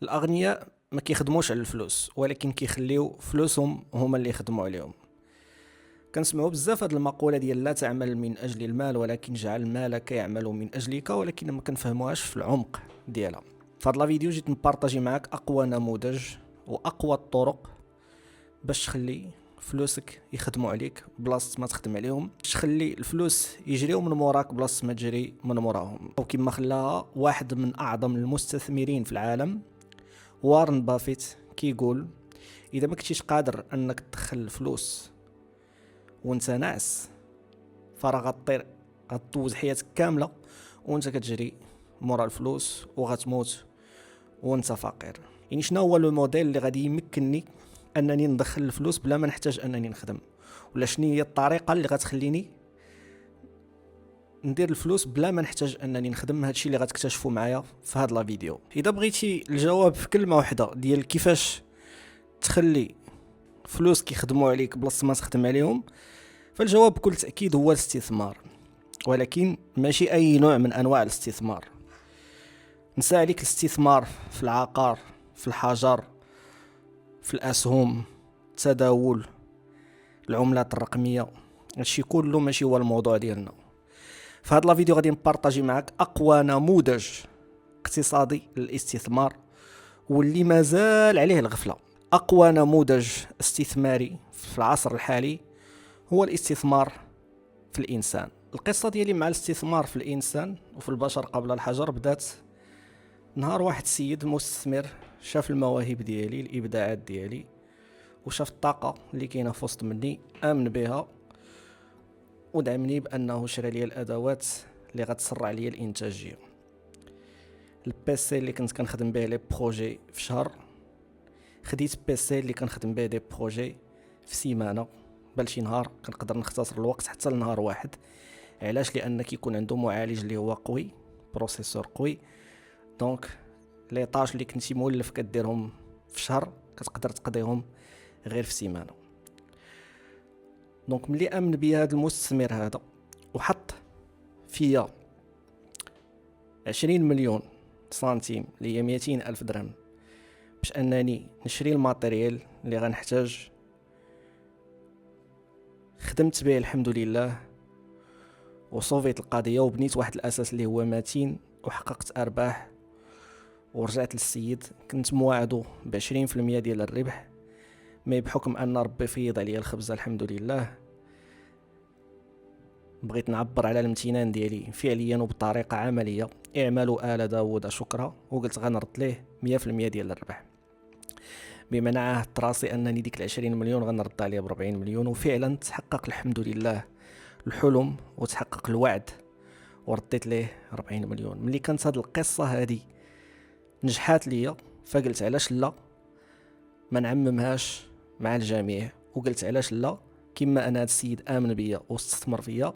الاغنياء ما كيخدموش على الفلوس، ولكن كيخليو فلوسهم هما اللي يخدموا عليهم. كنسمعوا بزاف هاد المقوله ديال لا تعمل من اجل المال ولكن جعل مالك يعمل من اجلك، ولكن ما كنفهموهاش في العمق ديالها. في هاد لا فيديو جيت نبارطاجي معاك اقوى نموذج واقوى الطرق باش تخلي فلوسك يخدموا عليك بلاصه ما تخدم عليهم، باش تخلي الفلوس يجريو من موراك بلاصه ما تجري من موراهم. او كما خلاها واحد من اعظم المستثمرين في العالم، وارن بافيت، كيقول اذا ما كنتيش قادر انك تدخل الفلوس وانت ناعس، فراه غطير غتوز حياتك كامله وانت كتجري مورا الفلوس وغتموت وانت فقير. يعني شنو هو لو موديل اللي غادي يمكنني انني ندخل الفلوس بلا ما نحتاج انني نخدم، ولا شنو هي الطريقه اللي غتخليني ندير الفلوس بلا ما نحتاج انني نخدم؟ هادشي اللي غتكتشفوا معايا في هاد لا فيديو. اذا بغيتي الجواب في كلمه واحده ديال كيفاش تخلي فلوس كيخدموا عليك بلاصه ما تخدم عليهم، فالجواب بكل تاكيد هو الاستثمار، ولكن ماشي اي نوع من انواع الاستثمار. نسى عليك الاستثمار في العقار، في الحجر، في الاسهم، التداول، العملات الرقميه. هادشي كله ماشي هو الموضوع ديالنا. في هذا الفيديو غادي نبارطاجي معك اقوى نموذج اقتصادي للاستثمار واللي مازال عليه الغفله. اقوى نموذج استثماري في العصر الحالي هو الاستثمار في الانسان. القصه ديالي مع الاستثمار في الانسان وفي البشر قبل الحجر بدات نهار واحد السيد مستثمر شاف المواهب ديالي، الابداعات ديالي، وشاف الطاقه اللي كاينه في وسط مني، امن بها ودعمني بانه شرى لي الادوات اللي غتسرع لي الانتاجيه. البيسي اللي كنت كنخدم به لي بروجي في شهر، خديت بيسي اللي كنخدم به دي بروجي في سيمانه، بل شي نهار كنقدر نختصر الوقت حتى لنهار واحد. علاش؟ لان كيكون عنده معالج اللي هو قوي، بروسيسور قوي، دونك لي طاج اللي كنتي مولف كديرهم في شهر كتقدر تقضيهم غير في سيمانه. دونك ملي امن بيا هذا المستثمر هذا وحط فيا 20 مليون سنتيم اللي هي 200 ألف درهم باش انني نشري الماتيريال اللي غنحتاج، خدمت به الحمد لله وصوفيت القضيه وبنيت واحد الاساس اللي هو متين وحققت ارباح. ورجعت للسيد كنت مواعدو ب20% ديال الربح، مي بحكم ان ربي فيض عليا الخبزه الحمد لله بغيت نعبر على الامتنان ديالي فعليا وبطريقه عمليه. اعملوا آل داوود شكرا، وقلت غنرد ليه 100% ديال الربح، بمعنى عهدت راسي انني ديك 20 مليون غنرد عليه ب40 مليون، وفعلا تحقق الحمد لله الحلم وتحقق الوعد ورديت ليه 40 مليون. ملي كانت هاد القصه هادي نجحات ليا فقلت علاش لا ما نعممهاش مع الجميع، وقلت علاش لا كما انا هاد السيد امن بيا واستثمر فيا،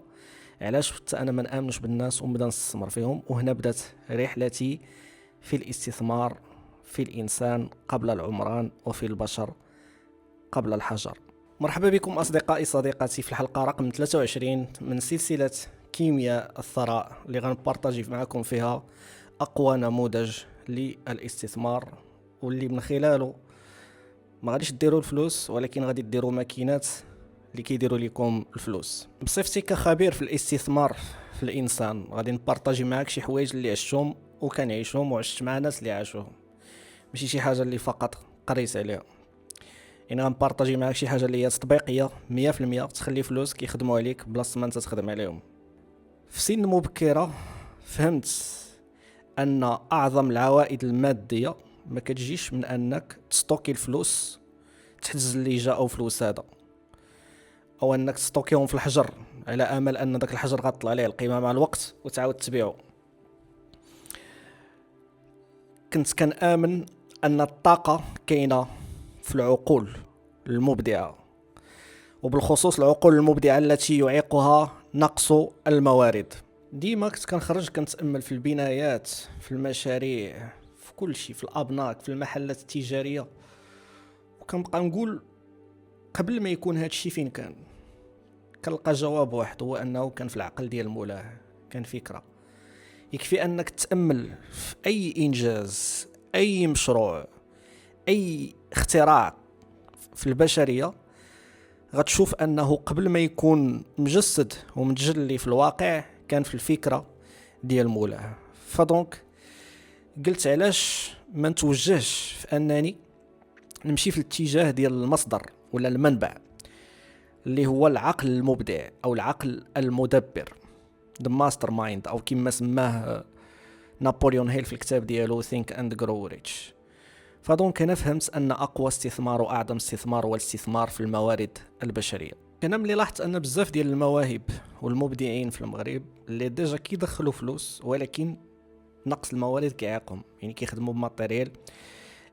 علاش حتى انا ما نامنش بالناس ونبدا نستثمر فيهم. وهنا بدات رحلتي في الاستثمار في الانسان قبل العمران وفي البشر قبل الحجر. مرحبا بكم اصدقائي صديقاتي في الحلقه رقم 23 من سلسله كيمياء الثراء اللي غنبارطاجي معكم فيها اقوى نموذج للاستثمار، واللي من خلاله ما غاديش ديروا الفلوس ولكن غادي ديروا ماكينات اللي كيديروا لكم الفلوس. بصفتي كخبير في الاستثمار في الانسان غادي نبارطاجي معاك شي حوايج اللي عشتهم وكنعيشهم وعشت مع ناس اللي عاشوهم، ماشي شي حاجه اللي فقط قريت عليها. يعني غنبارطاجي معاك شي حاجه اللي هي تطبيقيه 100% تخلي فلوس كيخدموا عليك بلاصه ما انت تخدم عليهم. في سن مبكره فهمت ان اعظم العوائد الماديه ما كتجيش من انك تستوكي الفلوس تحت الزليجه او في الوساده، او انك تستوكيهم في الحجر على امل ان داك الحجر غطلع عليه القيمه مع الوقت وتعاود تبيعه. كنت كنآمن ان الطاقه كاينه في العقول المبدعه، وبالخصوص العقول المبدعه التي يعيقها نقص الموارد. ديما كنت كنخرج كنتامل في البنايات، في المشاريع، في كل شيء، في الابناك، في المحلات التجاريه، وكنبقى نقول قبل ما يكون هذا الشيء فين كان؟ كنلقى جواب واحد، هو انه كان في العقل ديال مولاه، كان فكره. يكفي انك تامل في اي انجاز، اي مشروع، اي اختراع في البشريه غتشوف انه قبل ما يكون مجسد ومتجلي في الواقع كان في الفكره ديال مولاه. فدونك قلت علاش ما نتوجهش في انني نمشي في الاتجاه ديال المصدر ولا المنبع اللي هو العقل المبدع او العقل المدبر، the mastermind، او كما سماه نابليون هيل في الكتاب ديالو Think and Grow Rich. فدونك انا فهمت ان اقوى استثمار واعظم استثمار هو الاستثمار في الموارد البشريه. انا ملي لاحظت ان بزاف ديال المواهب والمبدعين في المغرب اللي ديجا كيدخلوا فلوس ولكن نقص الموارد كيعيقهم، يعني كيخدموا بماتيريال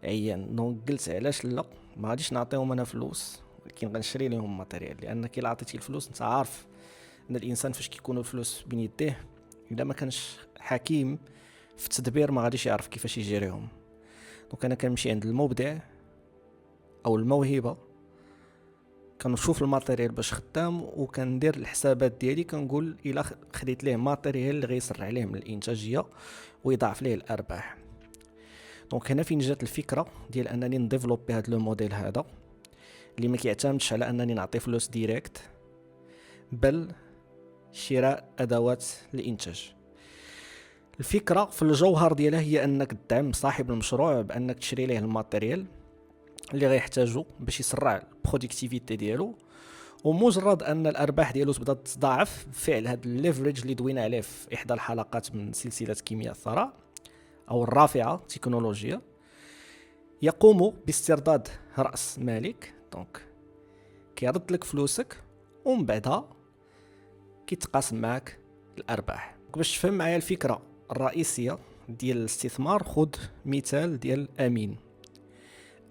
عيان. دونك قلت علاش لا، ما غاديش نعطيهم انا فلوس ولكن غنشري لهم ماتيريال، لان كي عطيتي الفلوس انت عارف ان الانسان فاش كيكونوا الفلوس بين يديه الا ما كانش حكيم في التدبير ما غاديش يعرف كيفاش يجيريهم. دونك انا كنمشي عند المبدع او الموهبه، كنشوف الماتيريال باش خدام وكندير الحسابات ديالي، كنقول الا خديت ليه ماتيريال اللي غيسرع عليه من الانتاجيه ويضاعف ليه الارباح. دونك هنا فين جات الفكره ديال انني نديفلوبي هذا لو موديل هذا اللي ما كيعتمدش على انني نعطي فلوس ديريكت، بل شراء ادوات الانتاج. الفكره في الجوهر ديالها هي انك تدعم صاحب المشروع بانك تشري ليه الماتيريال اللي غيحتاجو باش يسرع البرودكتيفيتي ديالو، ومجرد ان الارباح ديالو تبدا تضاعف بفعل هذا الليفريج اللي دوينا عليه في احدى الحلقات من سلسله كيمياء الثراء او الرافعه تكنولوجيا، يقوم باسترداد راس مالك. دونك كيرد لك فلوسك ومن بعدها كيتقاسم معك الارباح. باش تفهم معايا الفكره الرئيسيه ديال الاستثمار، خذ مثال ديال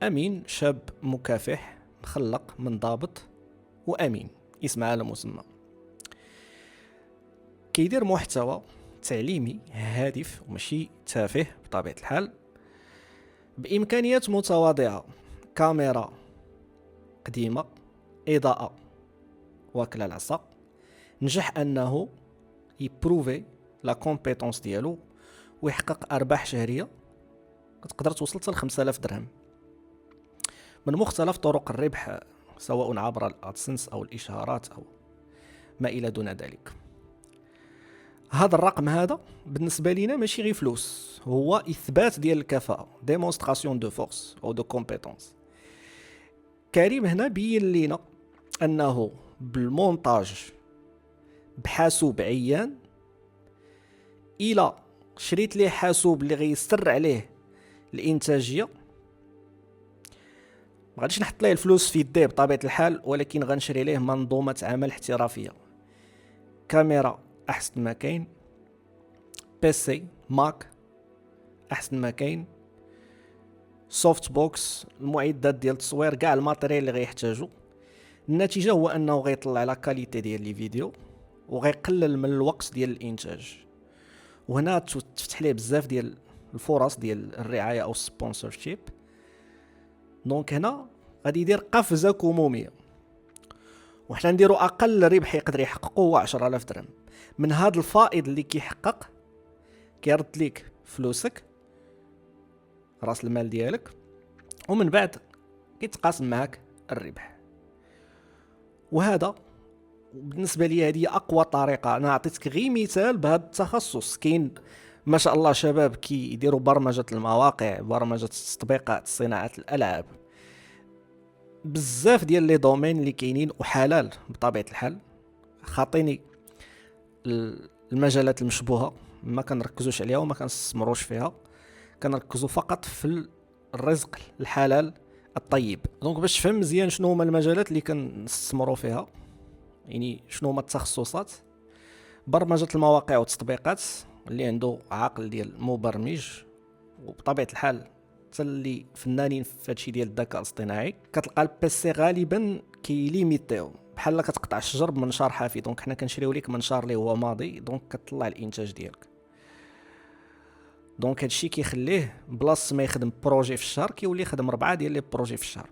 امين شاب مكافح مخلق منضبط وامين، اسم على مسمى، كيدير محتوى تعليمي هادف وماشي تافه بطبيعه الحال، بامكانيات متواضعه، كاميرا قديمه، اضاءه واكله العصا. نجح انه يبروفي لا كومبيتونس ديالو ويحقق ارباح شهريه تقدر توصل حتى ل 5000 درهم من مختلف طرق الربح، سواء عبر الادسنس او الاشهارات او ما الى دون ذلك. هذا الرقم هذا بالنسبه لينا ماشي غير فلوس، هو اثبات ديال الكفاءه، ديمونستراسيون دو فورس او دو كومبيتونس. كريم هنا بين لينا انه بالمونتاج بحاسوب عيان، الى شريت ليه حاسوب اللي غيسر عليه الانتاجيه، ما غاديش نحط ليه الفلوس في يديه بطبيعه الحال، ولكن غنشري ليه منظومه عمل احترافيه، كاميرا احسن ما كاين، بيسي ماك احسن ما كاين، سوفت بوكس، المعدات ديال التصوير، كاع الماتيريال اللي غيحتاجو. النتيجه هو انه غيطلع لا كاليتي ديال لي فيديو وغيقلل من الوقت ديال الانتاج، وهنا تفتح ليه بزاف ديال الفرص ديال الرعايه او السبونسورشيب. دونك هنا غادي يدير قفزه كموميه، وحنا نديرو اقل ربح يقدر يحققه هو 10000 درهم. من هذا الفائض اللي كيحقق كيرد ليك فلوسك، راس المال ديالك، ومن بعد كيتقاسم معك الربح. وهذا بالنسبه لي هذه اقوى طريقه. انا عطيتك غير مثال بهذا التخصص، كاين ما شاء الله شباب كيديروا برمجه المواقع، برمجه التطبيقات، صناعه الالعاب، بزاف ديال لي دومين اللي كاينين وحلال بطبيعه الحال. خاطيني المجالات المشبوهه ما كنركزوش عليها وما كنستثمروش فيها، كنركزوا فقط في الرزق الحلال الطيب. دونك باش تفهم مزيان شنو هما المجالات اللي كنستثمروا فيها، يعني شنو هما التخصصات، برمجه المواقع والتطبيقات اللي عنده عقل ديال مبرمج، وبطبيعه الحال حتى اللي فنانين في هادشي ديال الذكاء الاصطناعي كتلقى البيسي غالبا كيليميتيو، بحال كتقطع الشجر بمنشار حافي. دونك حنا كنشريو ليك منشار اللي هو ماضي، دونك كتطلع الانتاج ديالك. دونك هادشي كيخليه بلاص ما يخدم بروجي في الشهر كيولي يخدم 4 ديال لي بروجي في الشهر.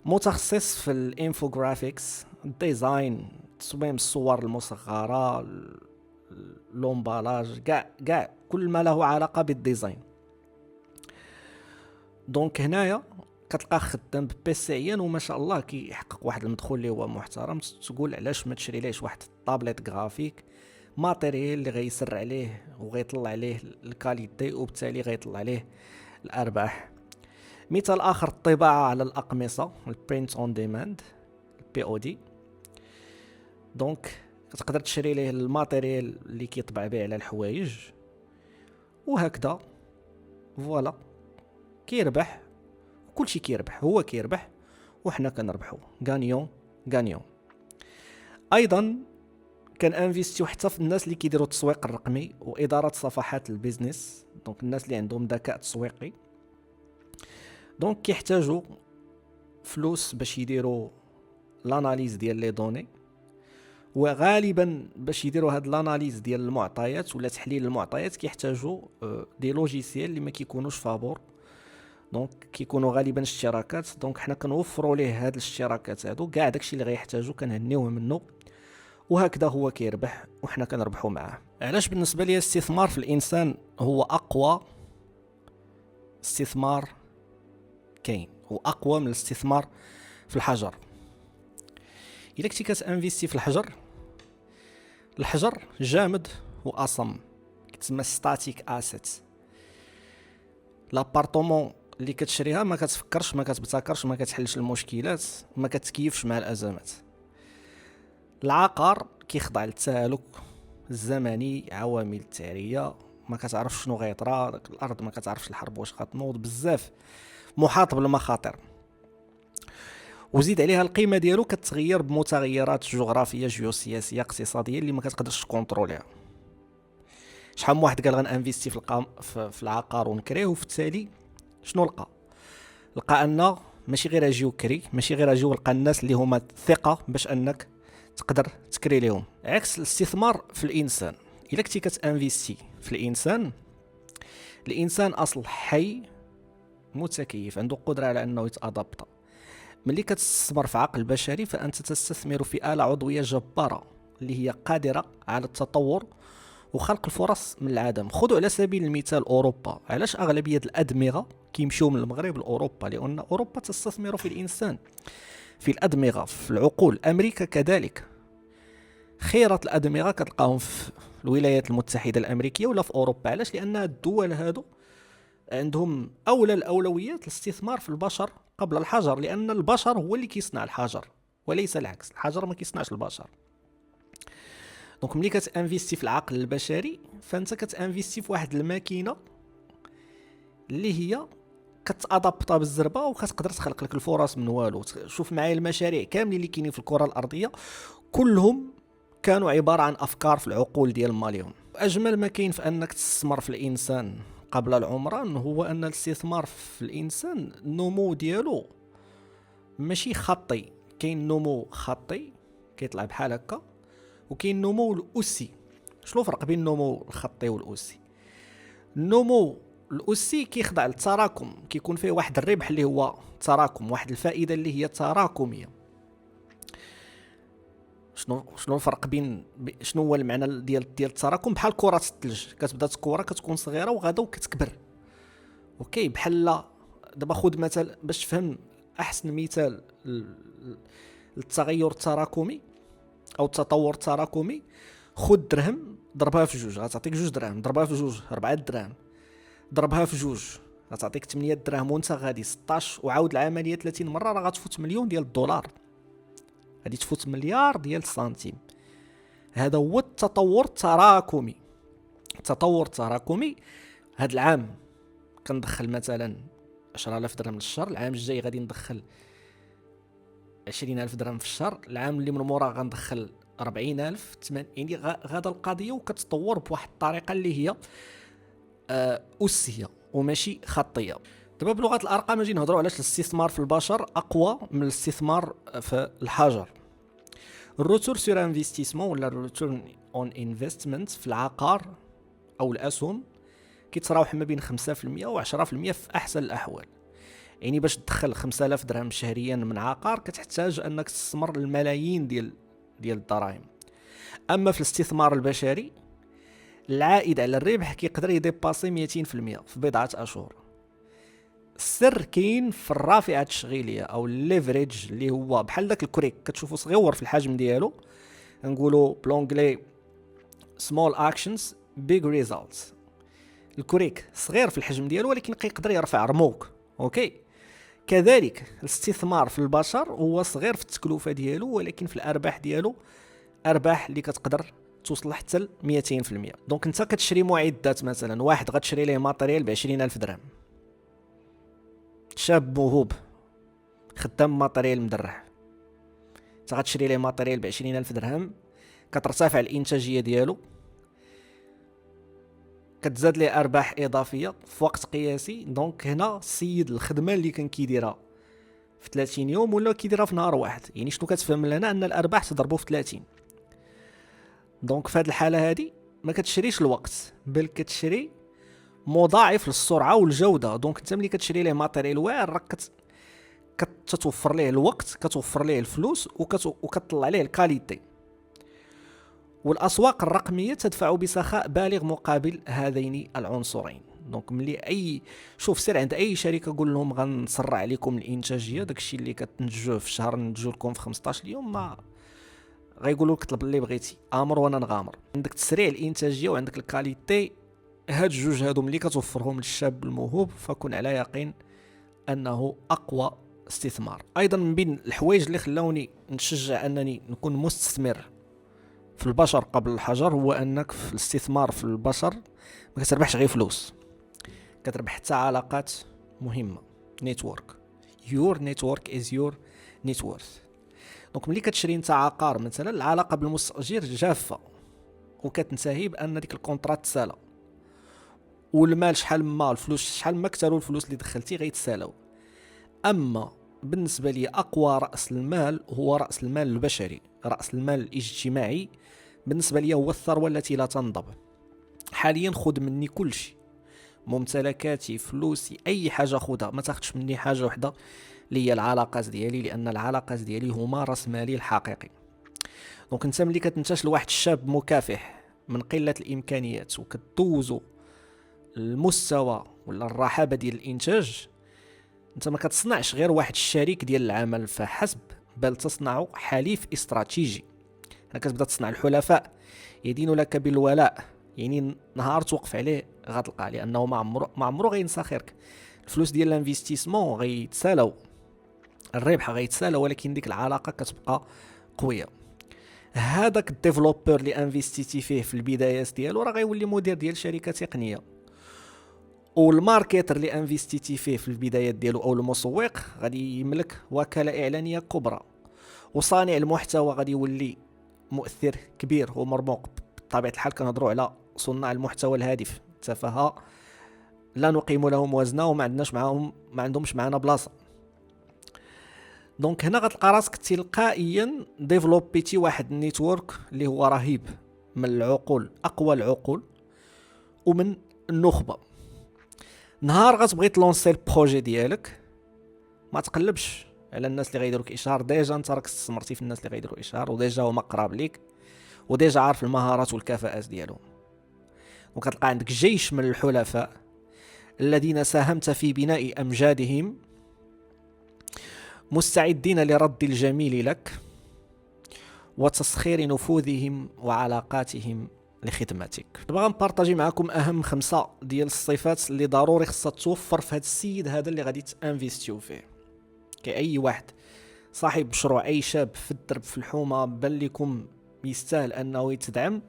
متخصص في الانفوغرافيكس، الديزاين، تصميم الصور المصغره، لومبالاج، كاع كل ما له علاقه بالديزاين. دونك هنايا كتلقاه خدام ببيسي عيان وما شاء الله كيحقق واحد المدخول اللي هو محترم. تقول علاش ما تشري ليش واحد الطابليت غرافيك ماتيريال اللي غيسر عليه وغيطلع عليه الكاليتي وبالتالي غيطلع عليه الارباح. مثال اخر الطباعه على الاقمصه، البرينت اون ديماند، البي او دي. دونك كتقدر تشري ليه الماتيريال اللي كيطبع به على الحوايج وهكذا فوالا كيربح. كلشي كيربح، هو كيربح وحنا كنربحو، غانيون غانيون. ايضا كان انفيستيو حتى في الناس اللي كيديروا التسويق الرقمي واداره صفحات البيزنس. دونك الناس اللي عندهم ذكاء تسويقي دونك كيحتاجوا فلوس باش يديروا لاناليز ديال لي دوني، وغالبا باش يديروا هاد لاناليز ديال المعطيات ولا تحليل المعطيات كيحتاجوا دي لوجيسيال اللي ما كيكونوش فابور. دونك كيكونوا غالبا اشتراكات. دونك حنا كنوفروا ليه هاد الاشتراكات هادو كاع داكشي اللي غيحتاجو كنهنيوه منه، وهكذا هو كيربح وحنا كنربحوا معاه. علاش بالنسبه لي الاستثمار في الانسان هو اقوى استثمار كاين، واقوى من الاستثمار في الحجر؟ الا كنتي كتانفيستي في الحجر جامد واصم، كتسمى ستاتيك اسيت. لابارطومون اللي كتشريها ما كتفكرش، ما كتبتكرش، ما كتحلش المشكلات، ما كتكيفش مع الازمات. العقار كيخضع للتهالك الزمني، عوامل التعريه، ما كتعرفش شنو غيطرا، داك الارض ما كتعرفش الحرب واش غتنوض، بزاف محاط بالمخاطر. وزيد عليها القيمه ديالو كتغير بمتغيرات جغرافيه جيوسياسيه اقتصاديه اللي ما كتقدرش تكونتروليها. شحال من واحد قال غنانفيستي في العقار ونكريه، وفي التالي شنو لقى ان ماشي غير اجي وكري، ماشي غير اجي ولقى الناس اللي هما ثقه باش انك تقدر تكري لهم. عكس الاستثمار في الانسان، الا كنتي كتانفيستي في الانسان اصل حي متكيف عنده قدره على انه يتادابط. ملي كتستثمر في عقل بشري فانت تستثمر في آلة عضويه جباره اللي هي قادره على التطور وخلق الفرص من العدم. خذوا على سبيل المثال اوروبا. علاش اغلبيه الادمغه كيمشيو من المغرب لاوروبا؟ لان اوروبا تستثمر في الانسان، في الادمغه، في العقول. امريكا كذلك. خيرة الادمغه كتلقاهم في الولايات المتحده الامريكيه ولا في اوروبا. علاش؟ لان الدول هادو عندهم اولى الاولويات الاستثمار في البشر قبل الحجر، لان البشر هو اللي كيصنع الحجر وليس العكس. الحجر ما كيصنعش البشر. دونك ملي كتانفيستي في العقل البشري فانت كتانفيستي في واحد الماكينه اللي هي كتادابطا بالزربه وكتقدر تخلق لك الفرص من والو. شوف معايا المشاريع كاملين اللي كاينين في الكره الارضيه كلهم كانوا عباره عن افكار في العقول ديال ماليهم. اجمل ما كاين في انك تستثمر في الانسان قبل العمران هو ان الاستثمار في الانسان النمو ديالو ماشي خطي. كاين نمو خطي كيطلع بحال هكا، وكاين النمو الاسي. شنو الفرق بين النمو الخطي والاسي؟ النمو الاسي كيخضع للتراكم، كيكون فيه واحد الربح اللي هو تراكم، واحد الفائده اللي هي تراكميه. شنو الفرق بين شنو هو المعنى ديال التراكم؟ بحال كره الثلج، كتبدا كره كتكون صغيره وغادا وكتكبر. اوكي، بحال دابا خذ مثال باش تفهم احسن مثال للتغير التراكمي او التطور التراكمي. خذ درهم ضربها في جوج غتعطيك 2 دراهم، ضربها في جوج 4 دراهم، ضربها في جوج غتعطيك 8 دراهم، وانت غادي 16 وعاود العمليه 30 مره راه غتفوت مليون ديال الدولار، غادي تفوت مليار ديال السنتيم. هذا هو التطور التراكمي. التطور التراكمي هذا العام كندخل مثلا 10000 درهم للشهر، العام الجاي غادي ندخل 20000 درهم في الشهر، العام اللي من موراه غندخل 40000 يعني غادا القضيه وكتطور بواحد الطريقه اللي هي اسيه وماشي خطيه. دابا بلغه الارقام نجي نهضروا علاش الاستثمار في البشر اقوى من الاستثمار في الحجر. الروتور سور انفستيسمون ولا الروتورن اون انفستمنت في العقار او الاسهم كيتراوح ما بين 5% و10% في احسن الاحوال. يعني باش تدخل 5000 درهم شهريا من عقار كتحتاج انك تستثمر الملايين ديال الدراهم. اما في الاستثمار البشري العائد على الربح كيقدر يديباسي 200% في بضعه اشهر. السر كاين في الرافعه التشغيليه او الليفريج، اللي هو بحال داك الكريك كتشوفو صغيور في الحجم ديالو، نقولوا بلونجلي small actions big results. الكريك صغير في الحجم ديالو ولكن كيقدر يرفع رموك. اوكي، كذلك الاستثمار في البشر هو صغير في التكلفه ديالو ولكن في الارباح ديالو ارباح اللي كتقدر توصل حتى ل 200%. دونك انت كتشري معدات، مثلا واحد غتشري ليه ماتريال ب 20000 درهم، شاب موهوب خدام ماتريال مدرح، انت غتشري ليه ماتريال ب 20000 درهم، كترتفع الانتاجيه ديالو، كتزاد ليه ارباح اضافيه في وقت قياسي. دونك هنا السيد الخدمه اللي كان كيديرها في 30 يوم ولا كيديرها في نهار واحد، يعني شنو كتفهم لنا؟ ان الارباح تضربوا في 30. دونك في هذه الحاله هذه ما كتشريش الوقت، بل كتشري مضاعف للسرعه والجوده. دونك انت ملي كتشري ليه ماتيريال واعر راك كتوفر ليه الوقت، كتوفر ليه الفلوس، وكتطلع ليه الكاليتي. والاسواق الرقميه تدفع بسخاء بالغ مقابل هذين العنصرين. دونك ملي شوف سير عند اي شركه قول لهم غنسرع عليكم الانتاجيه، داكشي اللي كتنتجوه في شهر ننتجو لكم في 15 يوم، ما غيقولوا لك طلب اللي بغيتي، امر وانا نغامر. عندك تسريع الانتاجيه وعندك الكاليتي، هاد الجوج هادو ملي كتوفرهم للشاب الموهوب فكن على يقين انه اقوى استثمار. ايضا من بين الحوايج اللي خلاوني نتشجع انني نكون مستثمر في البشر قبل الحجر هو انك في الاستثمار في البشر ما كتربحش غير فلوس، كتربح حتى علاقات مهمه. نيتورك، your network is your net worth. دونك ملي كتشري انت عقار مثلا، العلاقه بالمستاجر جافه وكتنتهي بان ديك الكونطرات تسالى، والمال شحال ما الفلوس شحال ما كثروا الفلوس اللي دخلتي غيتسالاو. اما بالنسبه لي اقوى راس المال هو راس المال البشري، راس المال الاجتماعي. بالنسبه لي هو الثروه التي لا تنضب. حاليا خذ مني كل شيء، ممتلكاتي، فلوسي، اي حاجه خذها، ما تاخذش مني حاجه وحده اللي هي العلاقات ديالي، لان العلاقات ديالي هما راس مالي الحقيقي. دونك انت ملي كتنتج لواحد الشاب مكافح من قله الامكانيات وكتدوزو المستوى ولا الرحابه ديال الانتاج، انت ما كتصنعش غير واحد الشريك ديال العمل فحسب، بل تصنع حليف استراتيجي. هنا كتبدا تصنع الحلفاء يدين لك بالولاء، يعني نهار توقف عليه غتلقى، لانه ما عمرو غينسى خيرك. الفلوس ديال الانفستيسمون غيتسالاو، الربح غيتسالى، ولكن ديك العلاقه كتبقى قويه. هذاك الديفلوبر اللي انفستيتي فيه في البدايات ديالو راه غيولي مدير ديال شركه تقنيه، والماركتر اللي انفستيتي فيه في البدايات ديالو او المسوق غادي يملك وكاله اعلانيه كبرى، وصانع المحتوى غادي يولي مؤثر كبير ومرموق. بطبيعه الحال كنهضروا على صناع المحتوى الهادف، تفاهه لا نقيم لهم وزنا وما عندناش معاهم، ما عندهمش معنا بلاصه. دونك هنا غتلقى راسك تلقائيا ديفلوبيتي واحد النيتورك اللي هو رهيب من العقول، اقوى العقول ومن النخبه. نهار غتبغي تلونسي البروجي ديالك ما تقلبش على الناس اللي غيديروك اشهار، ديجا انت راك استثمرتي في الناس اللي غيديروا اشهار، وديجا هما قراب ليك، وديجا عارف المهارات والكفاءات ديالهم. وكتلقى عندك جيش من الحلفاء الذين ساهمت في بناء امجادهم، مستعدين لرد الجميل لك وتسخير نفوذهم وعلاقاتهم لخدمتك. نبغى نبارطاجي معكم اهم 5 ديال الصفات اللي ضروري خصها توفر في هذا السيد هذا اللي غادي تانفيستيو فيه. كأي واحد صاحب مشروع، اي شاب في الدرب في الحومه بان لكم يستاهل انه يتدعم،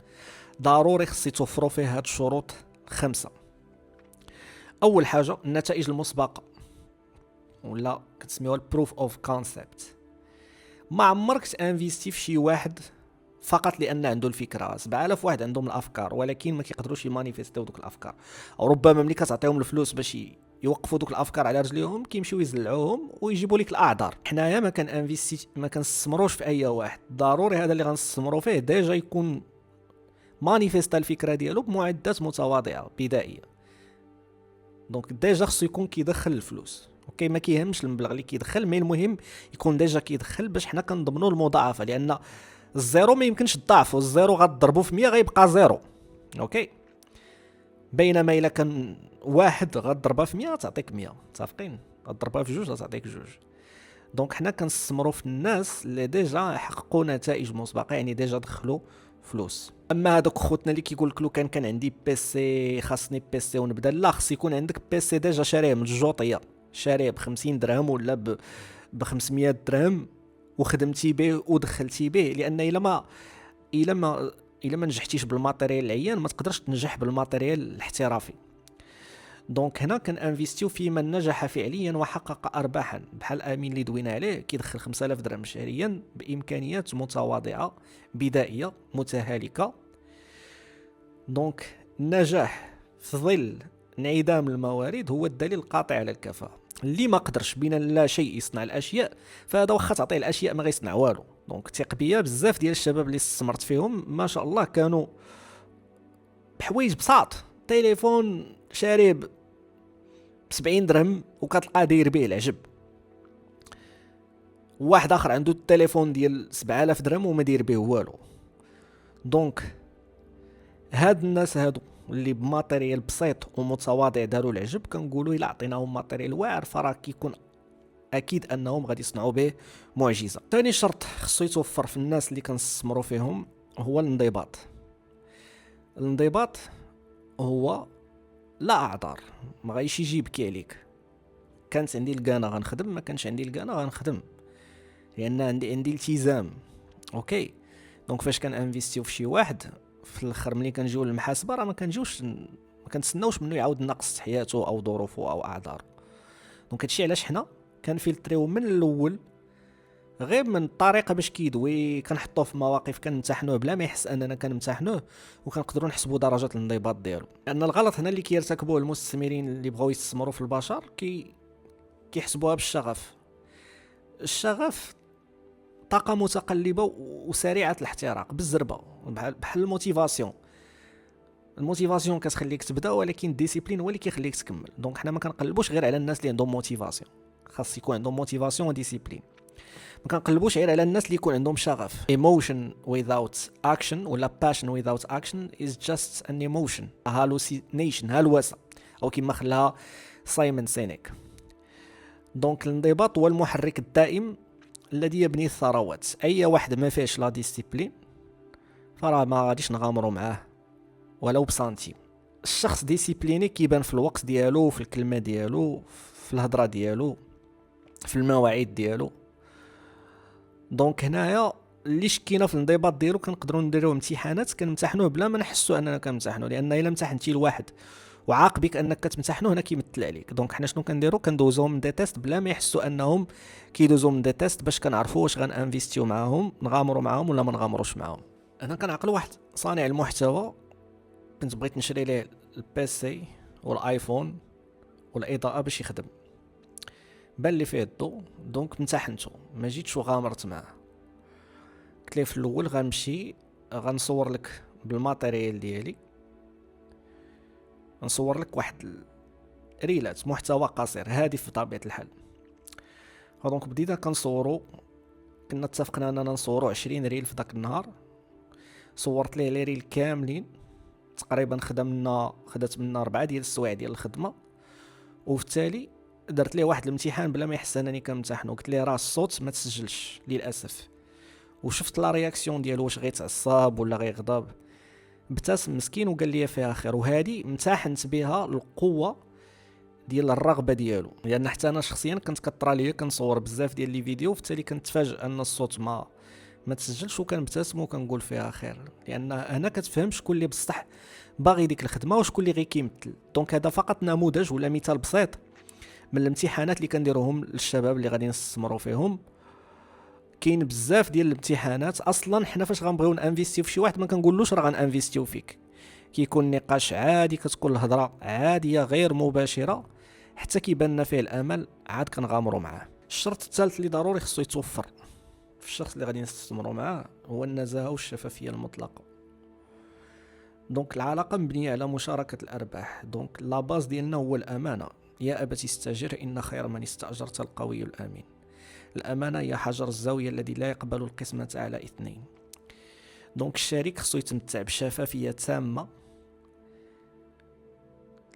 ضروري خص يتوفروا فيه هاد الشروط 5. اول حاجه النتائج المسبقه، ولا كتسميوها البروف اوف كونسيبت. ما عمرك تانفيستي في شي واحد فقط لان عنده الفكره. 7000 واحد عندهم الافكار ولكن ما كيقدروش يمانيفيستيو دوك الافكار، او ربما ملي كتعطيهم الفلوس باش يوقفوا دوك الافكار على رجليهم كيمشيو يزلعوهم ويجيبوا لك الاعذار. حنايا ما كنستثمروش في اي واحد، ضروري هذا اللي غنستثمروا فيه ديجا يكون مانيفيستا الفكره ديالو بمعدات متواضعه بدائيه. دونك ديجا خصو يكون كيدخل الفلوس. اوكي، ما كيهمش المبلغ اللي كيدخل، مي المهم يكون ديجا كيدخل باش حنا كنضمنوا المضاعفه، لان الزيرو ما يمكنش تضاعف، والزيرو غتضربو في 100 غيبقى زيرو. اوكي، بينما الا كان واحد غضربها في 100 تعطيك 100، متفقين؟ غضربها في 2 تعطيك 2. دونك حنا كنستثمروا في الناس اللي ديجا حققوا نتائج مسبقه، يعني ديجا دخلوا فلوس. اما هذوك خوتنا اللي كيقول لك لو كان عندي بيسي خاصني بيسي ونبدا، لا، خص يكون عندك بيسي ديجا شاريه من الجوطيه، شاريه ب 50 درهم ولا ب 500 درهم وخدمتي به ودخلتي به، لان الا ما نجحتيش بالماتيريال العيان ما تقدرش تنجح بالماتيريال الاحترافي. دونك هنا كنانفيستيو في من نجح فعليا وحقق ارباحا، بحال امين اللي دوينا عليه كيدخل 5000 درهم شهريا بامكانيات متواضعه بدائيه متهالكه. دونك النجاح في ظل انعدام الموارد هو الدليل القاطع على الكفاءه. اللي ما قدرش بين لا شيء يصنع الاشياء، فهذا واخا تعطيه الاشياء ما غيصنع والو. دونك ثق بيا، بزاف ديال الشباب اللي استثمرت فيهم ما شاء الله كانوا بحوايج بساط، تليفون شاري ب 70 درهم وكتلقاه داير به العجب، واحد اخر عنده التليفون ديال 7000 درهم وما داير به والو. دونك هاد الناس هادو اللي بماتيريال بسيط ومتواضع داروا العجب، كنقولوا الا عطيناهم ماتيريال واعر فراه كيكون اكيد انهم غادي يصنعوا به معجزه. ثاني شرط خصو يتوفر في الناس اللي كنستثمروا فيهم هو الانضباط. الانضباط هو لا اعذار، ما غايش يجي يبكي عليك. كانت عندي الكانه غنخدم، ما كانش عندي الكانه غنخدم، لان عندي التزام. اوكي، دونك فاش كنانفيستيو في شي واحد في الاخر ملي كنجيو للمحاسبه راه ما كنتسناوش منه يعاود نقص حياته او ظروفه او اعذاره. دونك هادشي علاش حنا كنفلتريو من الاول غير من الطريقه باش كيدوي، كنحطوه في مواقف كنمتحنوه بلا ما يحس اننا كنمتحنوه، وكنقدروا نحسبوا درجه الانضباط ديالو. لان الغلط هنا اللي كيرتكبوه المستثمرين اللي بغاو يستثمروا في البشر كيحسبوها بالشغف. الشغف طاقه متقلبه وسريعه الاحتراق بالزربه، بحال الموتيفاسيون كتخليك تبدا، ولكن الديسيبلين هو اللي كيخليك تكمل. دونك حنا ما كنقلبوش غير على الناس اللي عندهم موتيفاسيون، خاص يكون عندهم موتيفاسيون وديسيبلين. ما كنقلبوش غير على الناس اللي يكون عندهم شغف. emotion without action ولا passion without action is just an emotion, a hallucination، هلوسه، او كما خلاها سايمون سينيك. دونك الانضباط هو المحرك الدائم الذي يبني الثروات. اي واحد ما فيهش لا ديسيبلين فراه ما غاديش نغامروا معاه ولو بسنتيم. الشخص ديسيبليني كيبان في الوقت ديالو، في الكلمه ديالو، في الهضره ديالو، في المواعيد ديالو. دونك هنايا اللي شكينا في الانضباط ديالو كنقدروا نديروا امتحانات كنمتحنوه بلا ما نحسوا اننا كنمتحنوا، لان الا امتحنتي لواحد وعاقبك انك كتمتحنوا هنا كيمثل عليك. دونك حنا شنو كنديروا؟ كندوزوهم من دي تيست بلا ما يحسوا انهم كيدوزوا من دي تيست، باش كنعرفوا واش غنانفيستيو معاهم، نغامروا معاهم ولا ما نغامروش معاهم. انا كنعقل واحد صانع المحتوى كنت بغيت نشري ليه البيسي والايفون والاضاءه باش يخدم، بان لي فيه الضو. دونك امتحنته، ما جيتش وغامرت معاه. قلت ليه في الاول غنمشي غنصور لك بالماتيريال ديالي، نصور لك واحد ريلات محتوى قصير هادف بطبيعه الحال. دونك بدينا كنصورو، كنا اتفقنا اننا نصورو 20 ريل في داك النهار. صورت ليه لي ريل كاملين تقريبا، خدت منا 4 ديال السوايع ديال الخدمه. وفي التالي درت ليه واحد الامتحان بلا ما يحس انني كنمتحنو. قلت ليه راه الصوت ما تسجلش للاسف، وشفت لا رياكسيون ديالو واش غيتعصب ولا غيغضب. ابتسم مسكين وقال لي فيها خير. وهذه امتحنت بها القوه ديال الرغبه ديالو، لان حتى انا شخصيا كنت كطرى ليا كنصور بزاف ديال لي فيديو، وبالتالي كنتفاجئ ان الصوت ما تسجلش، وكنبتسم وكنقول فيها خير. لان هنا كتفهم شكون اللي بصح باغي ديك الخدمه وشكون اللي غير كيمثل. دونك هذا فقط نموذج ولا مثال بسيط من الامتحانات اللي كنديروهم للشباب اللي غادي نستثمروا فيهم. كاين بزاف ديال الامتحانات. اصلا حنا فاش غنبغيو نانفيستيو في شي واحد ما كنقولوش راه غنانفيستيو فيك، كيكون نقاش عادي، كتكون الهضره عاديه غير مباشره، حتى كيبان لنا فيه الامل عاد كنغامروا معاه. الشرط الثالث اللي ضروري خصو يتوفر في الشخص اللي غادي نستثمروا معاه هو النزاهه والشفافيه المطلقه. دونك العلاقه مبنيه على مشاركه الارباح. دونك لا باز ديالنا هو الامانه. يا ابتي استاجر ان خير من استاجرت القوي الامين. الامانه هي حجر الزاويه الذي لا يقبل القسمه على 2. دونك الشريك خصو يتمتع بشفافيه تامه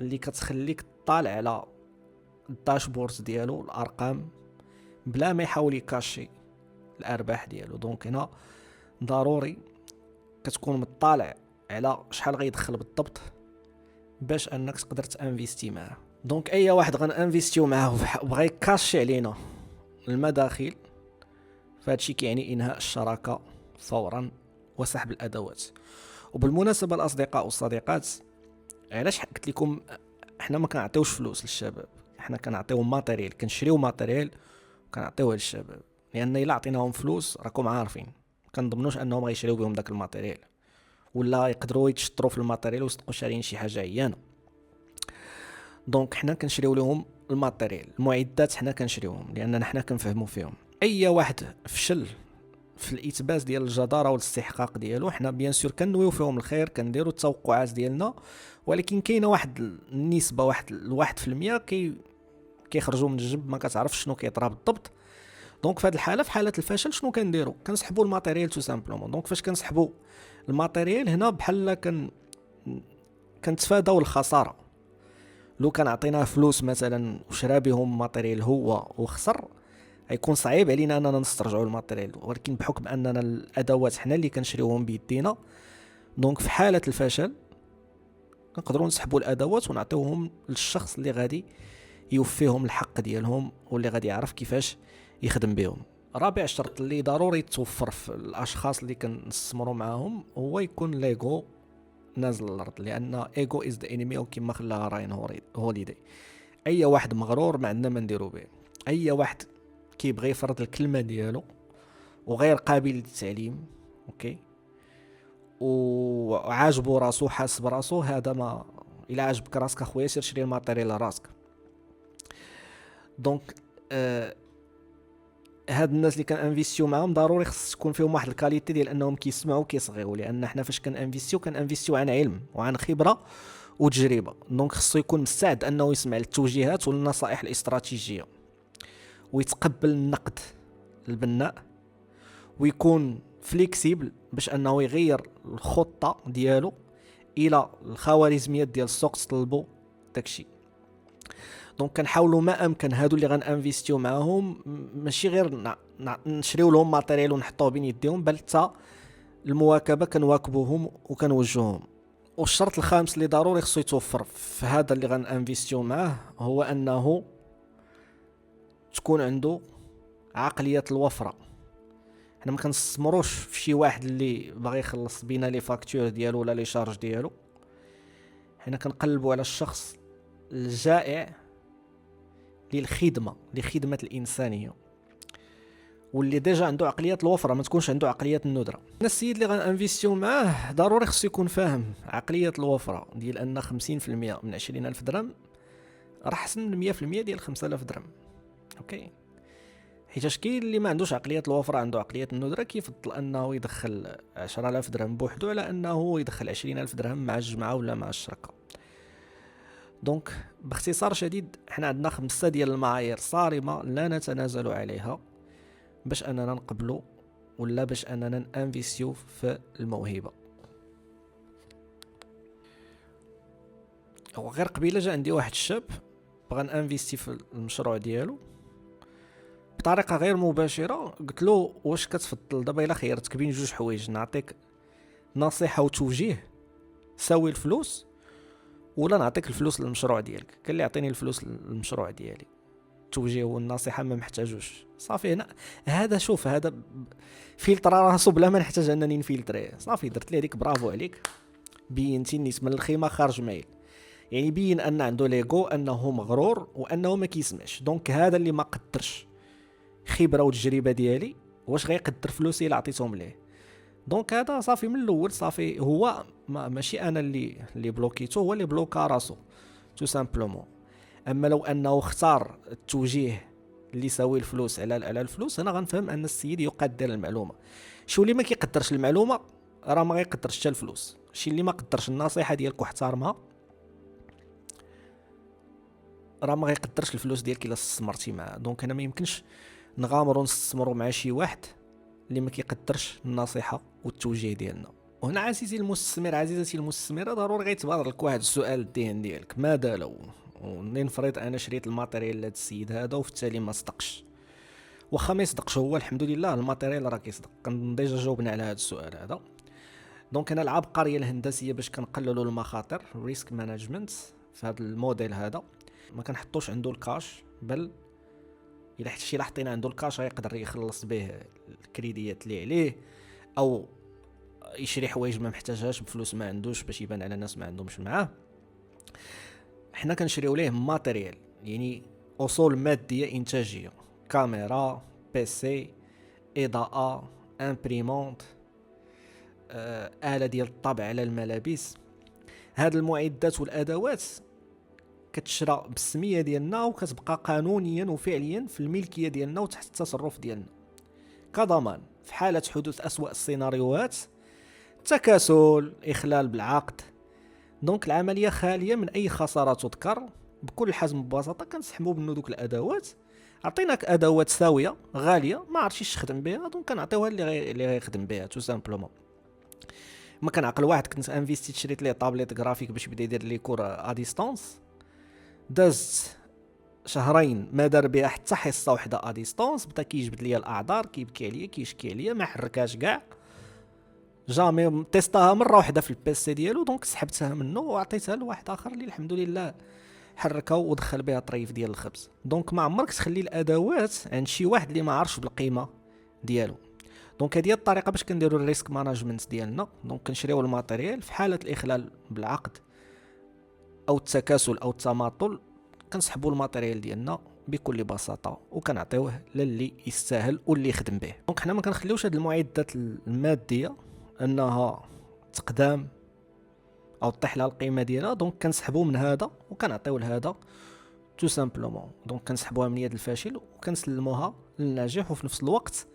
اللي كتخليك تطالع على الداشبورد ديالو الارقام بلا ما يحاول يكاشي الارباح ديالو. دونك هنا ضروري كتكون مطالع على شحال غيدخل بالضبط باش انك تقدر تانفيستي معاه. دونك اي واحد غنانفيستيو معاه وبغى يكاشي علينا المداخيل، فهادشي كيعني انهاء الشراكه فورا وسحب الادوات. وبالمناسبه الاصدقاء والصديقات، علاش قلت لكم احنا ما كنعطيوش فلوس للشباب، احنا كنعطيو ماتيريال، كنشريو ماتيريال وكنعطيوه للشباب، لان الا عطيناهم فلوس راكم عارفين كنضمنوش انهم غيشريو بهم داك الماتيريال، ولا يقدروا يتشطروا في الماتيريال ويصدقوا شارين شي حاجه عيانه. دونك حنا كنشريو لهم الماتيريال، المعدات حنا كنشريوهم لاننا حنا كنفهموا فيهم. اي واحد فشل في الاثبات ديال الجداره والاستحقاق ديالو، حنا بيان سور كنويو فيهم الخير، كنديروا التوقعات ديالنا، ولكن كاينه واحد النسبه، واحد 1% كيخرجوا من الجنب، ما كتعرفش شنو كيطرا بالضبط. دونك في هذه الحاله، في حاله الفشل شنو كنديروا؟ كنسحبوا الماتيريال تو سامبلومون. دونك فاش كنسحبوا الماتيريال هنا بحال كنتفاداو الخساره. لو كان عطيناه فلوس مثلا وشرا بهم ماتيريال هو وخسر، غيكون صعيب علينا اننا نسترجعوا الماتيريال، ولكن بحكم اننا الادوات حنا اللي كنشريوهم بيدينا، دونك في حاله الفشل نقدروا نسحبوا الادوات ونعطيوهم للشخص اللي غادي يوفيهم الحق ديالهم واللي غادي يعرف كيفاش يخدم بهم. رابع شرط اللي ضروري يتوفر في الاشخاص اللي كنستثمروا معاهم هو يكون ليغو نازل الارض، لان ايغو از ذا انمي، وكما خلاها راين هوليدي. اي واحد مغرور ما عندنا ما نديرو به، اي واحد كيبغي يفرض الكلمه ديالو وغير قابل للتعليم، اوكي، وعاجبو راسو، حاس براسو، هذا ما الا عجبك راسك اخويا سير شري الماتيريال لراسك. دونك هاد الناس اللي كنانفيستيو معاهم ضروري خص تكون فيهم واحد الكاليتي ديال انهم كيسمعوا وكيصغيو، لان حنا فاش كنانفيستيو عن علم وعن خبره وتجربه. دونك خصو يكون مستعد انه يسمع التوجيهات والنصائح الاستراتيجيه، ويتقبل النقد البناء، ويكون فليكسيبل باش انه يغير الخطه ديالو الى الخوارزميات ديال السوق تطلبوا داكشي. دونك كنحاولوا ما امكن هادو اللي غنانفيستيو معاهم ماشي غير نشريو لهم ماتيريال ونحطوه بين يديهم، بل حتى المواكبه كنواكبوهم وكنوجهوهم. والشرط الخامس اللي ضروري خصو يتوفر في هذا اللي غنانفيستيو معاه هو انه تكون عنده عقليه الوفره. حنا ما كنستثمروش في شي واحد اللي باغي يخلص بينا لي فاكتور ديالو ولا لي شارج ديالو، حنا كنقلبوا على الشخص الجائع لخدمه الانسانيه، واللي ديجا عنده عقليه الوفره، ما تكونش عنده عقليه الندره. السيد اللي غنانفيستيو معاه ضروري خصو يكون فاهم عقليه الوفره ديال ان 50% من 20,000 درهم راه احسن من 100% ديال 5,000 درهم، اوكي. حيتاش كاين اللي ما عندوش عقليه الوفره، عنده عقليه الندره، كيفضل انه يدخل 10,000 درهم بوحدو على انه يدخل 20,000 درهم مع الجماعه ولا مع الشركه. دونك باختصار شديد حنا عندنا 5 ديال المعايير صارمه لا نتنازل عليها باش اننا نقبلوا ولا باش اننا نانفيستيو في الموهبه. وغير قبيله جا عندي واحد الشاب بغى نانفيستي في المشروع ديالو بطريقه غير مباشره. قلت له واش كتفضل دابا الا خيرتك بين جوج حوايج، نعطيك نصيحه وتوجيه ساوي الفلوس ولا نعطيك الفلوس للمشروع ديالك؟ قال لي عطيني الفلوس للمشروع ديالي، التوجيه والنصيحه ما محتاجوش. صافي هنا هذا شوف هذا فلتر راسو بلا ما نحتاج انني نفلتريه. صافي درت ليه ديك برافو عليك، بينتي النيس من الخيمه خارج مايل، يعني بين ان عنده ليغو، انه مغرور وانه ما كيسمعش. دونك هذا اللي ما قدرش خبره وتجربه ديالي واش غيقدر فلوسي اللي عطيتهم ليه. دونك هذا صافي من الاول، صافي هو ماشي انا اللي بلوكيتو، هو اللي بلوكا راسو تو سامبلومون. اما لو انه اختار التوجيه اللي يساوي الفلوس على الفلوس، انا غنفهم ان السيد يقدر المعلومه. شو اللي ما كيقدرش المعلومه راه ما غيقدرش حتى الفلوس. شي اللي ما قدرش النصيحه ديالك واحترمها راه ما غيقدرش الفلوس ديالك الا استثمرتي معاه. دونك انا ما يمكنش نغامروا نستثمروا مع شي واحد اللي ما كيقدرش النصيحه والتوجيه ديالنا، وهنا عزيزي المستثمر، عزيزتي المستثمره، ضروري غيتبادر لك واحد السؤال الذهن ديالك: ماذا لو نفرض انا شريت الماتيريال لهذا السيد هذا وفي التالي ما صدقش؟ واخا ما يصدقش هو، الحمد لله الماتيريال راه كيصدق. كان ديجا جاوبنا على هذا السؤال هذا. دونك انا العبقريه الهندسيه باش كنقللوا المخاطر، ريسك مانجمنت، في هذا الموديل هذا ما كنحطوش عنده الكاش، بل الا حتى شي حطينا عنده الكاش غيقدر يخلص به الكريديات اللي عليه، او يشري حوايج ما محتاجهاش بفلوس ما عندوش باش يبان على الناس ما عندهمش معاه. حنا كنشريو ليه ماتيريال، يعني اصول ماديه انتاجيه: كاميرا، بيسي، اضاءه، امبريمونت، آلة ديال الطبع على الملابس. هاد المعدات والادوات كتشرى بالسميه ديالنا وكتبقى قانونيا وفعليا في الملكيه ديالنا وتحت التصرف ديالنا، كضمان في حاله حدوث اسوأ السيناريوهات: تكاسل، اخلال بالعقد. دونك العمليه خاليه من اي خساره تذكر. بكل حزم ببساطه كنسحبوا منه دوك الادوات. عطيناك ادوات ساويه غاليه ما عرفتيش تخدم بها، دونك كنعطيوها اللي غيخدم بها تو سامبلومون. ما كنعقل واحد كنت انفيستي شريت ليه طابليت غرافيك باش يبدا يدير لي كور ا ديستانس، دازت شهرين ما دار بها حتى حصه وحده ا ديستانس، بدا كيجبد ليا الاعذار، كيبكي عليا، كيشكي عليا، ما حركاش كاع، جامي تيستاها مره واحده في البيسي ديالو. دونك سحبتها منه وعطيتها لواحد اخر اللي الحمد لله حركها ودخل بها طريف ديال الخبز. دونك ما عمرك تخلي الادوات عند شي واحد اللي ما عارفش بالقيمه ديالو. دونك هذه هي الطريقه باش كنديروا الريسك مانجمنت ديالنا. دونك كنشريو الماتيريال في حاله الاخلال بالعقد او التكاسل او التماطل، كنسحبوا الماتيريال ديالنا بكل بساطه وكنعطيوه للي يستاهل واللي يخدم به. دونك حنا ما كنخليوش هاد المعدات الماديه انها تقدام او تطيح لها القيمه ديالها، دونك كنسحبوا من هذا وكنعطيو لهذا تو سامبلومون. دونك كنسحبوها من يد الفاشل وكنسلموها للناجح. وفي نفس الوقت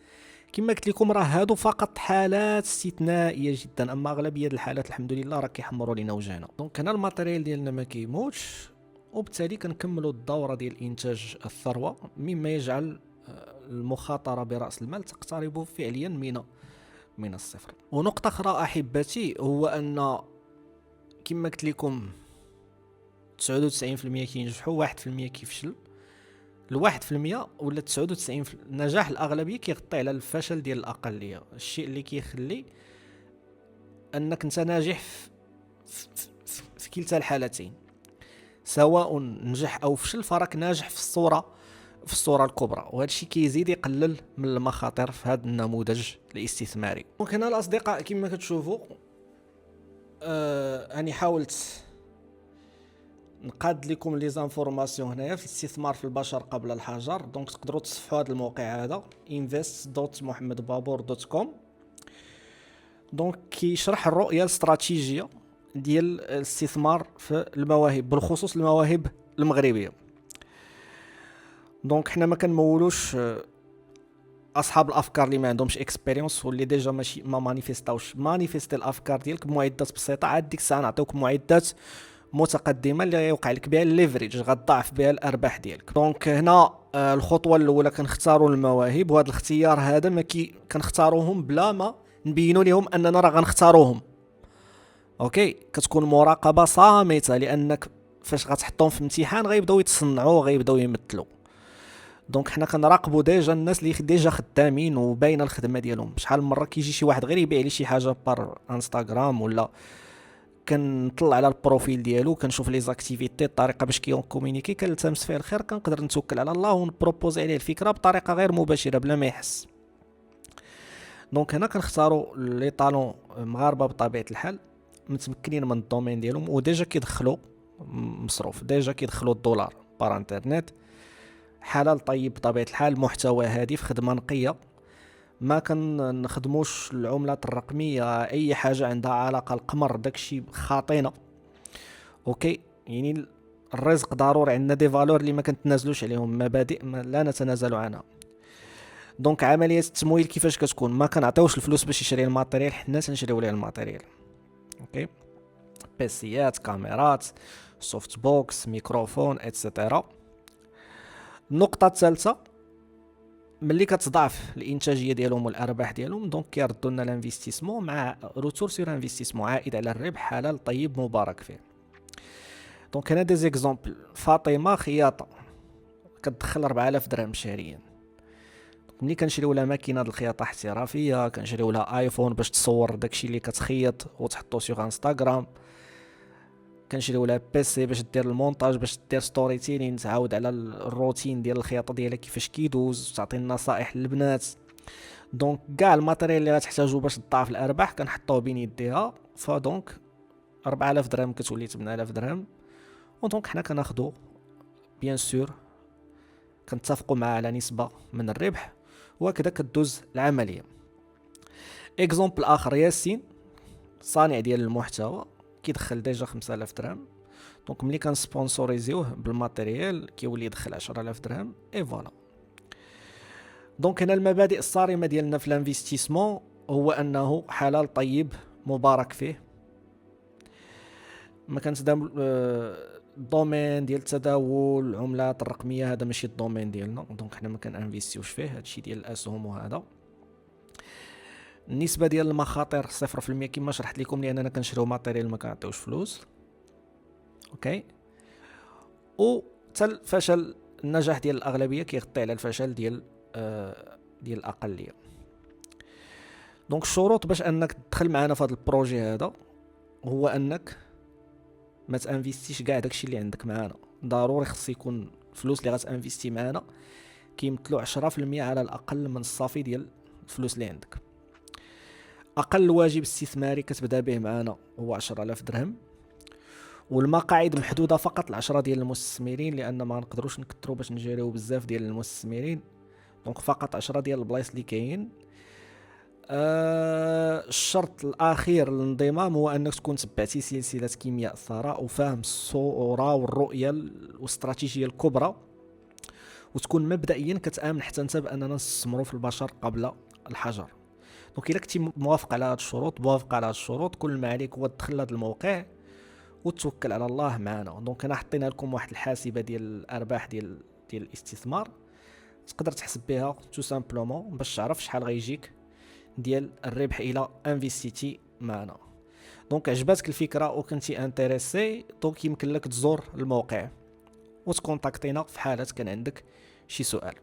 كما قلت لكم راه هادو فقط حالات استثنائيه جدا، اما اغلبيه الحالات الحمد لله راه كيحمروا لينا وجهنا. دونك هنا الماتيريال ديالنا ما كيموتش، وبالتالي كنكملوا الدوره ديال انتاج الثروه، مما يجعل المخاطره براس المال تقترب فعليا من الصفر. ونقطه اخرى احبتي هو ان كما قلت لكم 99% كينجحوا، 1% كيفشل. الواحد في المية ولا 99 النجاح الأغلبية كيغطي على الفشل ديال الأقلية، الشيء اللي كيخلي أنك أنت ناجح في كلتا الحالتين، سواء نجح أو فشل فراك ناجح في الصورة الكبرى. وهذا الشيء كيزيد يقلل من المخاطر في هذا النموذج الاستثماري. دونك هنا الأصدقاء كما كتشوفوا أنا حاولت نقاد لكم لي زانفورماسيون هنايا في الاستثمار في البشر قبل الحجر. دونك تقدروا تصفحوا هذا الموقع هذا invest.mohammedbabour.com. دونك كيشرح الرؤيه الاستراتيجيه ديال الاستثمار في المواهب، بالخصوص المواهب المغربيه. دونك حنا ما كنمولوش اصحاب الافكار اللي ما عندهمش اكسبيريونس واللي ديجا ماشي ما مانيفيستي الافكار ديالك بمعدات بسيطه، عاد ديك الساعه نعطيوك معدات متقدمه اللي يوقع لك بها الليفريج، غتضاعف بها الارباح ديالك. دونك هنا الخطوه الاولى كنختاروا المواهب، وهذا الاختيار هذا ما كنختاروهم بلا ما نبينوا لهم اننا راه غنختاروهم. اوكي، كتكون مراقبه صامته، لانك فاش غتحطهم في امتحان غيبداو يتصنعوا غيبداو يمثلوا. دونك حنا كنراقبوا ديجا الناس اللي ديجا خدامين وباينه الخدمه ديالهم. شحال من مره كيجي شي واحد غير يبيع لي شي حاجه بار انستغرام، ولا كنطلع على البروفيل ديالو كنشوف لي زاكتيفيتي، الطريقه باش كومونيكي، كنلتمس فيه الخير، كنقدر نتوكل على الله ونبروبوزي عليه الفكره بطريقه غير مباشره بلا ما يحس. دونك هنا كنختاروا لي طالون مغاربه بطبيعه الحال، متمكنين من الدومين ديالهم وديجا كيدخلوا مصروف، ديجا كيدخلوا الدولار بار انترنت، حلال طيب بطبيعه الحال، محتوى هادف، خدمه نقيه، ما كنخدموش العملات الرقميه، اي حاجه عندها علاقه القمر داكشي خاطينا. اوكي، يعني الرزق ضروري، عندنا دي فالور اللي ما كنتنازلوش عليهم، مبادئ لا نتنازل عنها. دونك عمليه التمويل كيفاش كتكون؟ ما كنعطيوش الفلوس باش يشري الماتيريال، حنا تنشريو ليه الماتيريال. اوكي، بيسيات، كاميرات، سوفت بوكس، ميكروفون اتسيتيرا. النقطه الثالثه ملي كتضاعف الانتاجيه ديالهم والارباح ديالهم، دونك كيردوا لنا الانفستيسمون مع روتور سور انفستيسمون، عائد على الربح، حلال طيب مبارك فيه. دونك هنا دي زيكزامبل. فاطمه خياطه كتدخل 4000 درهم شهريا. ملي كنشريو لها ماكينه د الخياطه احترافيه، كنشريو لها ايفون باش تصور داكشي اللي كتخيط وتحطو سوغ انستغرام، كنشريو لها بيسي باش دير المونتاج، باش دير ستوري تيلين، تعاود على الروتين ديال الخياطه ديالها كيفاش كيدوز، تعطي النصائح للبنات. دونك كاع الماتيريال اللي غتحتاجو باش تضاعف الارباح كنحطوه بين يديها. فدونك 4000 درهم كتولي 8000 درهم. ودونك حنا كناخدو بيان سور، كنتفقوا معاه على نسبه من الربح، وهكذا كدوز العمليه. اكزومبل اخر، ياسين صانع ديال المحتوى كيدخل ديجا 5000 درهم. دونك ملي كنسبونسوريزيوه بالماتيريال كيولي يدخل 10000 درهم اي فوالا. دونك هنا المبادئ الصارمه ديالنا في الانفستيسمون هو انه حلال طيب مبارك فيه. ما كنتداول الدومين ديال التداول العملات الرقميه، هذا ماشي الدومين ديالنا، دونك حنا ما كنانفيستيوش فيه. هادشي ديال الاسهم وهذا. النسبه ديال المخاطر 0% كما شرحت لكم، لاننا كنشريو ماتيريال ما كنعطيوش فلوس. اوكي. و حتى الفشل، النجاح ديال الاغلبيه كيغطي على الفشل ديال الاقليه. دونك الشروط باش انك تدخل معنا في هذا البروجي هذا هو انك ما تانفيستيش كاع داكشي اللي عندك معنا. ضروري خص يكون الفلوس اللي غتانفيستي معنا كيمثلوا 10% على الاقل من الصافي ديال الفلوس اللي عندك. اقل واجب استثماري كتبدا به معنا هو 10000 درهم، والمقاعد محدوده فقط ل10 ديال المستثمرين، لان ما نقدروش نكثروا باش نجريو بزاف ديال المستثمرين. دونك فقط 10 ديال البلايص اللي كاين. الشرط الاخير للانضمام هو انك تكون تبعتي سلسله كيمياء الثراء وفاهم الصوره والرؤيه والاستراتيجيه الكبرى، وتكون مبدئيا كتامن حتى انت باننا نستثمروا في البشر قبل الحجر. دونك الا كنتي موافق على هاد الشروط، كل ما عليك هو تدخل لهذا الموقع وتوكل على الله معنا. دونك انا حطينا لكم واحد الحاسبه ديال الارباح ديال الاستثمار، تقدر تحسب بها تو سامبلومون باش تعرف شحال غيجيك ديال الربح الى انفيستيتي معنا. دونك عجباتك الفكره وكنتي انتريسي، دونك يمكن لك تزور الموقع وتكونتاكتينا في حاله كان عندك شي سؤال.